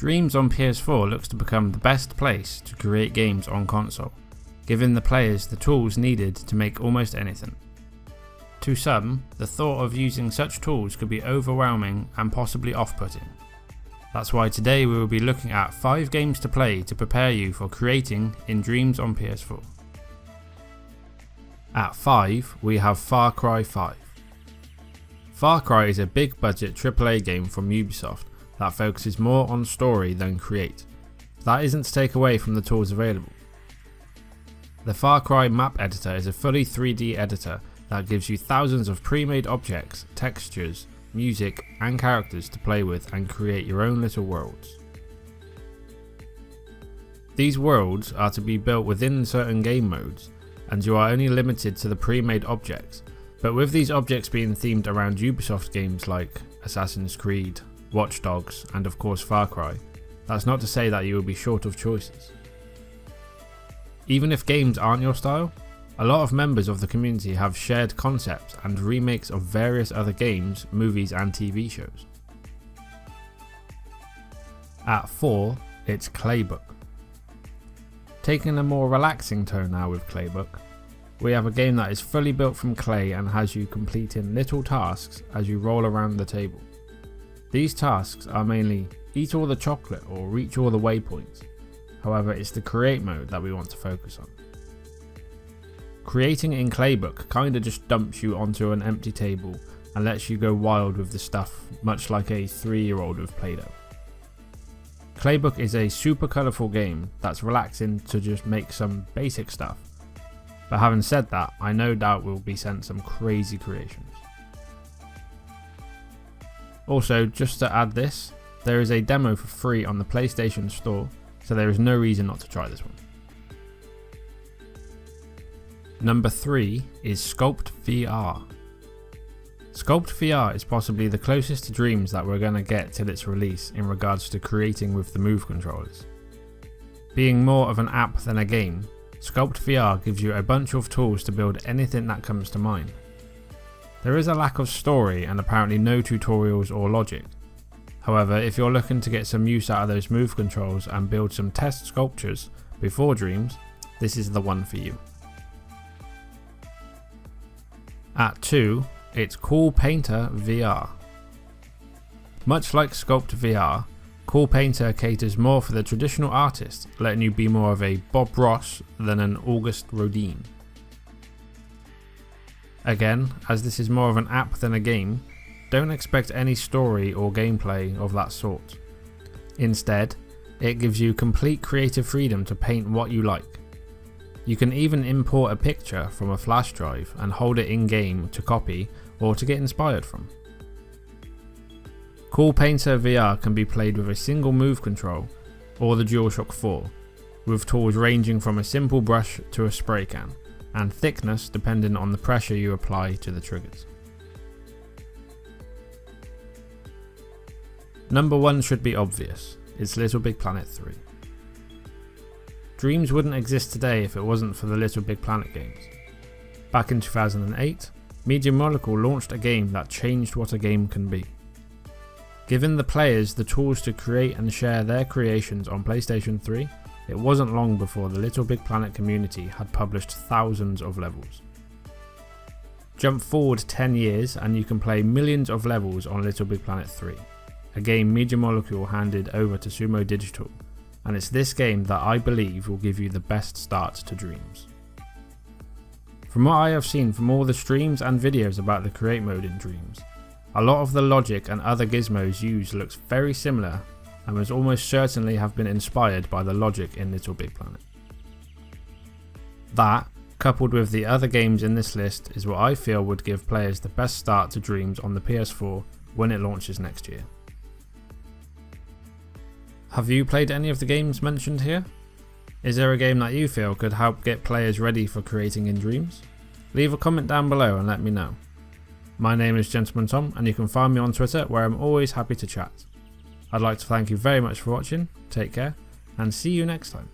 Dreams on PS4 looks to become the best place to create games on console, giving the players the tools needed to make almost anything. To some, the thought of using such tools could be overwhelming and possibly off-putting. That's why today we will be looking at 5 games to play to prepare you for creating in Dreams on PS4. At 5, we have Far Cry 5. Far Cry is a big budget AAA game from Ubisoft that focuses more on story than create. That isn't to take away from the tools available. The Far Cry map editor is a fully 3D editor that gives you thousands of pre-made objects, textures, music and characters to play with and create your own little worlds. These worlds are to be built within certain game modes, and you are only limited to the pre-made objects, but with these objects being themed around Ubisoft games like Assassin's Creed, Watch Dogs and of course Far Cry, that's not to say that you will be short of choices. Even if games aren't your style, a lot of members of the community have shared concepts and remakes of various other games, movies and TV shows. At 4, it's Claybook. Taking a more relaxing tone now with Claybook, we have a game that is fully built from clay and has you completing little tasks as you roll around the table. These tasks are mainly eat all the chocolate or reach all the waypoints. However, it's the create mode that we want to focus on. Creating in Claybook kinda just dumps you onto an empty table and lets you go wild with the stuff, much like a 3-year-old with Play-Doh. Claybook is a super colourful game that's relaxing to just make some basic stuff. But having said that, I no doubt will be sent some crazy creations. Also, just to add this, there is a demo for free on the PlayStation Store, so there is no reason not to try this one. Number 3 is Sculpt VR. Sculpt VR is possibly the closest to Dreams that we're going to get till its release in regards to creating with the Move controllers. Being more of an app than a game, Sculpt VR gives you a bunch of tools to build anything that comes to mind. There is a lack of story and apparently no tutorials or logic. However, if you're looking to get some use out of those Move controls and build some test sculptures before Dreams, this is the one for you. At 2, it's Cool Painter VR. Much like Sculpt VR, Cool Painter caters more for the traditional artist, letting you be more of a Bob Ross than an August Rodin. Again, as this is more of an app than a game, don't expect any story or gameplay of that sort. Instead, it gives you complete creative freedom to paint what you like. You can even import a picture from a flash drive and hold it in game to copy or to get inspired from. Cool Painter VR can be played with a single Move control or the DualShock 4, with tools ranging from a simple brush to a spray can, and thickness depending on the pressure you apply to the triggers. Number 1 should be obvious, it's Little Big Planet 3. Dreams wouldn't exist today if it wasn't for the Little Big Planet games. Back in 2008, Media Molecule launched a game that changed what a game can be. Giving the players the tools to create and share their creations on PlayStation 3, it wasn't long before the Little Big Planet community had published thousands of levels. Jump forward 10 years and you can play millions of levels on Little Big Planet 3, a game Media Molecule handed over to Sumo Digital, and it's this game that I believe will give you the best start to Dreams. From what I have seen from all the streams and videos about the create mode in Dreams, a lot of the logic and other gizmos used looks very similar and must almost certainly have been inspired by the logic in Little Big Planet. That, coupled with the other games in this list, is what I feel would give players the best start to Dreams on the PS4 when it launches next year. Have you played any of the games mentioned here? Is there a game that you feel could help get players ready for creating in Dreams? Leave a comment down below and let me know. My name is Gentleman Tom and you can find me on Twitter where I'm always happy to chat. I'd like to thank you very much for watching, take care and see you next time.